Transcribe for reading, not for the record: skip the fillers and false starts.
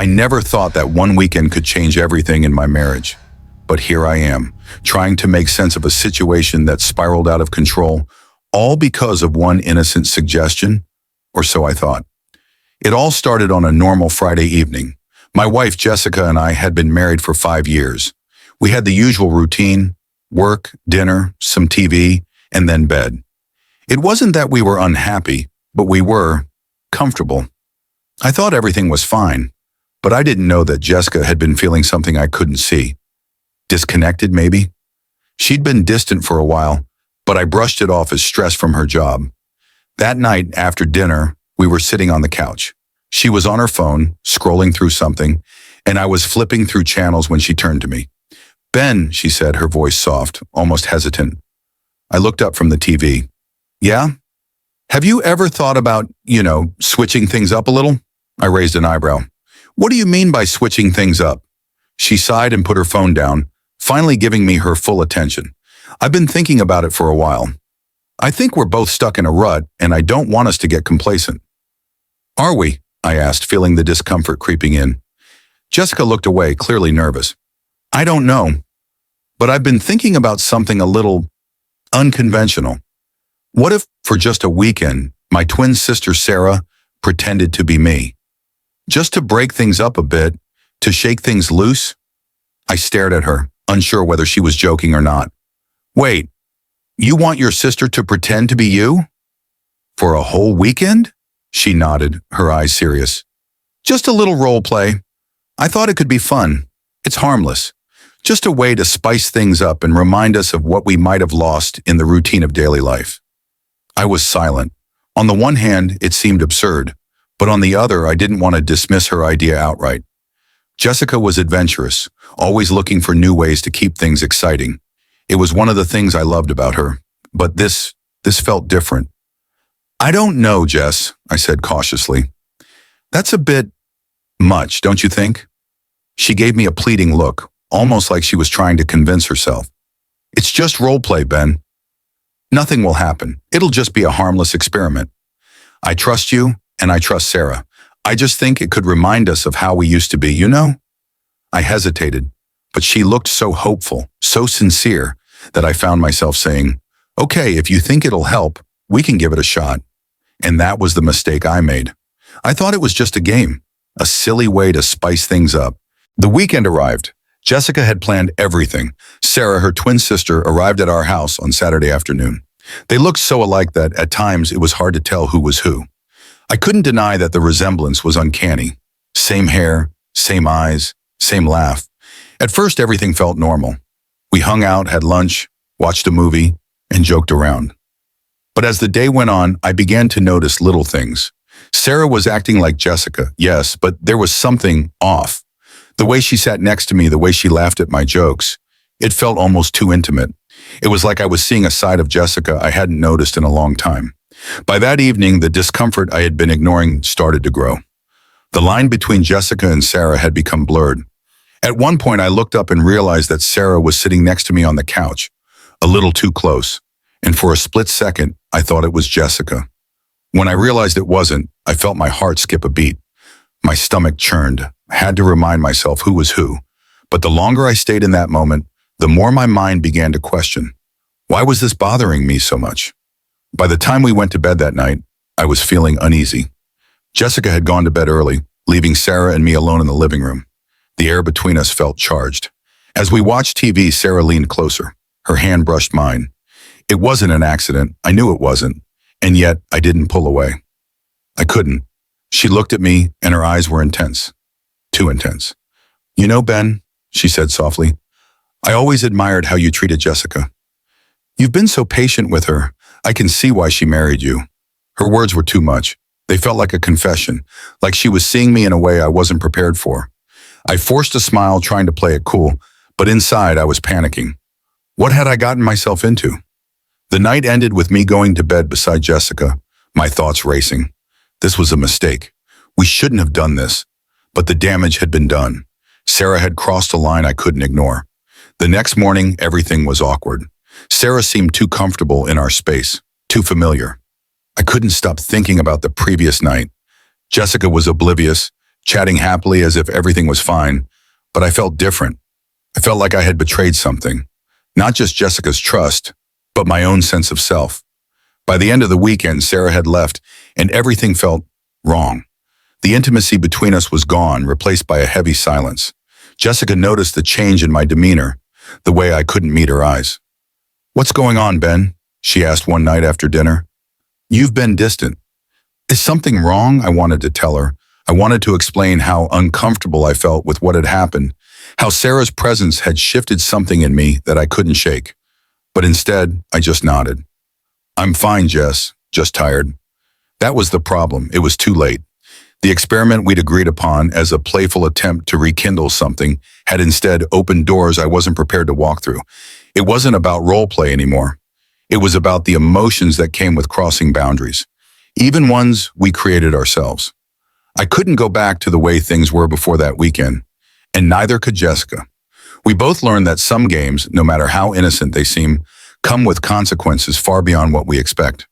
I never thought that one weekend could change everything in my marriage. But here I am, trying to make sense of a situation that spiraled out of control, all because of one innocent suggestion, or so I thought. It all started on a normal Friday evening. My wife Jessica and I had been married for 5 years. We had the usual routine: work, dinner, some TV, and then bed. It wasn't that we were unhappy, but we were comfortable. I thought everything was fine, but I didn't know that Jessica had been feeling something I couldn't see. Disconnected, maybe? She'd been distant for a while, but I brushed it off as stress from her job. That night, after dinner, we were sitting on the couch. She was on her phone, scrolling through something, and I was flipping through channels when she turned to me. "Ben," she said, her voice soft, almost hesitant. I looked up from the TV. "Yeah? Have you ever thought about, switching things up a little?" I raised an eyebrow. "What do you mean by switching things up?" She sighed and put her phone down, finally giving me her full attention. "I've been thinking about it for a while. I think we're both stuck in a rut, and I don't want us to get complacent." "Are we?" I asked, feeling the discomfort creeping in. Jessica looked away, clearly nervous. "I don't know, but I've been thinking about something a little unconventional. What if, for just a weekend, my twin sister Sarah pretended to be me? Just to break things up a bit, to shake things loose?" I stared at her, unsure whether she was joking or not. "Wait, you want your sister to pretend to be you? For a whole weekend?" She nodded, her eyes serious. "Just a little role play. I thought it could be fun. It's harmless. Just a way to spice things up and remind us of what we might have lost in the routine of daily life." I was silent. On the one hand, it seemed absurd, but on the other, I didn't want to dismiss her idea outright. Jessica was adventurous, always looking for new ways to keep things exciting. It was one of the things I loved about her, but this felt different. "I don't know, Jess," I said cautiously. "That's a bit much, don't you think?" She gave me a pleading look, almost like she was trying to convince herself. "It's just role play, Ben. Nothing will happen. It'll just be a harmless experiment. I trust you, and I trust Sarah. I just think it could remind us of how we used to be, you know?" I hesitated, but she looked so hopeful, so sincere, that I found myself saying, "Okay, if you think it'll help, we can give it a shot." And that was the mistake I made. I thought it was just a game, a silly way to spice things up. The weekend arrived. Jessica had planned everything. Sarah, her twin sister, arrived at our house on Saturday afternoon. They looked so alike that, at times, it was hard to tell who was who. I couldn't deny that the resemblance was uncanny. Same hair, same eyes, same laugh. At first, everything felt normal. We hung out, had lunch, watched a movie, and joked around. But as the day went on, I began to notice little things. Sarah was acting like Jessica, yes, but there was something off. The way she sat next to me, the way she laughed at my jokes, it felt almost too intimate. It was like I was seeing a side of Jessica I hadn't noticed in a long time. By that evening, the discomfort I had been ignoring started to grow. The line between Jessica and Sarah had become blurred. At one point, I looked up and realized that Sarah was sitting next to me on the couch, a little too close, and for a split second, I thought it was Jessica. When I realized it wasn't, I felt my heart skip a beat. My stomach churned. I had to remind myself who was who. But the longer I stayed in that moment, the more my mind began to question. Why was this bothering me so much? By the time we went to bed that night, I was feeling uneasy. Jessica had gone to bed early, leaving Sarah and me alone in the living room. The air between us felt charged. As we watched TV, Sarah leaned closer. Her hand brushed mine. It wasn't an accident. I knew it wasn't. And yet, I didn't pull away. I couldn't. She looked at me, and her eyes were intense. Too intense. "You know, Ben," she said softly, "I always admired how you treated Jessica. You've been so patient with her. I can see why she married you." Her words were too much. They felt like a confession, like she was seeing me in a way I wasn't prepared for. I forced a smile, trying to play it cool, but inside I was panicking. What had I gotten myself into? The night ended with me going to bed beside Jessica, my thoughts racing. This was a mistake. We shouldn't have done this. But the damage had been done. Sarah had crossed a line I couldn't ignore. The next morning, everything was awkward. Sarah seemed too comfortable in our space, too familiar. I couldn't stop thinking about the previous night. Jessica was oblivious, chatting happily as if everything was fine, but I felt different. I felt like I had betrayed something. Not just Jessica's trust, but my own sense of self. By the end of the weekend, Sarah had left, and everything felt wrong. The intimacy between us was gone, replaced by a heavy silence. Jessica noticed the change in my demeanor, the way I couldn't meet her eyes. "What's going on, Ben?" she asked one night after dinner. "You've been distant." "Is something wrong?" I wanted to tell her. I wanted to explain how uncomfortable I felt with what had happened, how Sarah's presence had shifted something in me that I couldn't shake. But instead, I just nodded. "I'm fine, Jess, just tired." That was the problem. It was too late. The experiment we'd agreed upon as a playful attempt to rekindle something had instead opened doors I wasn't prepared to walk through. It wasn't about role play anymore. It was about the emotions that came with crossing boundaries, even ones we created ourselves. I couldn't go back to the way things were before that weekend, and neither could Jessica. We both learned that some games, no matter how innocent they seem, come with consequences far beyond what we expect.